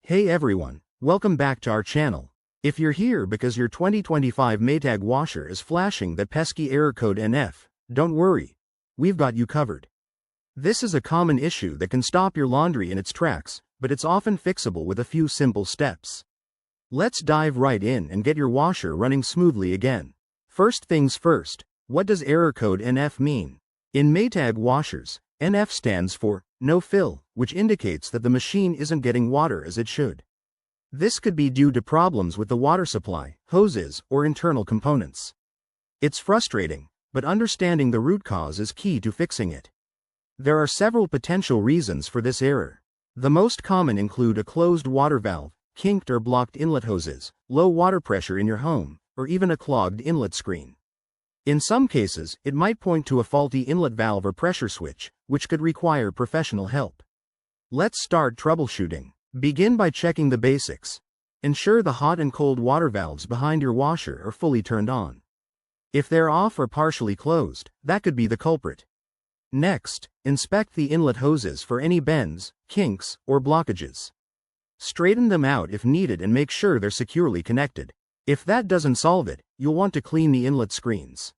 Hey everyone, welcome back to our channel. If you're here because your 2025 Maytag washer is flashing that pesky error code NF, don't worry. We've got you covered. This is a common issue that can stop your laundry in its tracks, but it's often fixable with a few simple steps. Let's dive right in and get your washer running smoothly again. First things first, what does error code NF mean? In Maytag washers, NF stands for no fill, which indicates that the machine isn't getting water as it should. This could be due to problems with the water supply, hoses, or internal components. It's frustrating, but understanding the root cause is key to fixing it. There are several potential reasons for this error. The most common include a closed water valve, kinked or blocked inlet hoses, low water pressure in your home, or even a clogged inlet screen. In some cases, it might point to a faulty inlet valve or pressure switch, which could require professional help. Let's start troubleshooting. Begin by checking the basics. Ensure the hot and cold water valves behind your washer are fully turned on. If they're off or partially closed, that could be the culprit. Next, inspect the inlet hoses for any bends, kinks, or blockages. Straighten them out if needed and make sure they're securely connected. If that doesn't solve it, you'll want to clean the inlet screens.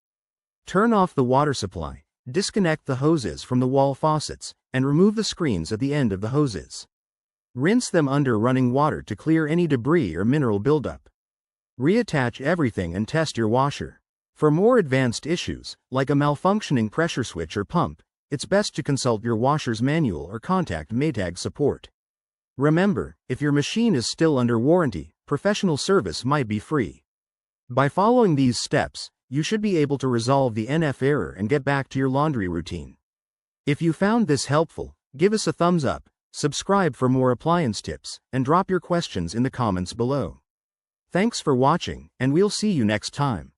Turn off the water supply, disconnect the hoses from the wall faucets, and remove the screens at the end of the hoses. Rinse them under running water to clear any debris or mineral buildup. Reattach everything and test your washer. For more advanced issues, like a malfunctioning pressure switch or pump, it's best to consult your washer's manual or contact Maytag support. Remember, if your machine is still under warranty, professional service might be free. By following these steps, you should be able to resolve the NF error and get back to your laundry routine. If you found this helpful, give us a thumbs up, subscribe for more appliance tips, and drop your questions in the comments below. Thanks for watching, and we'll see you next time.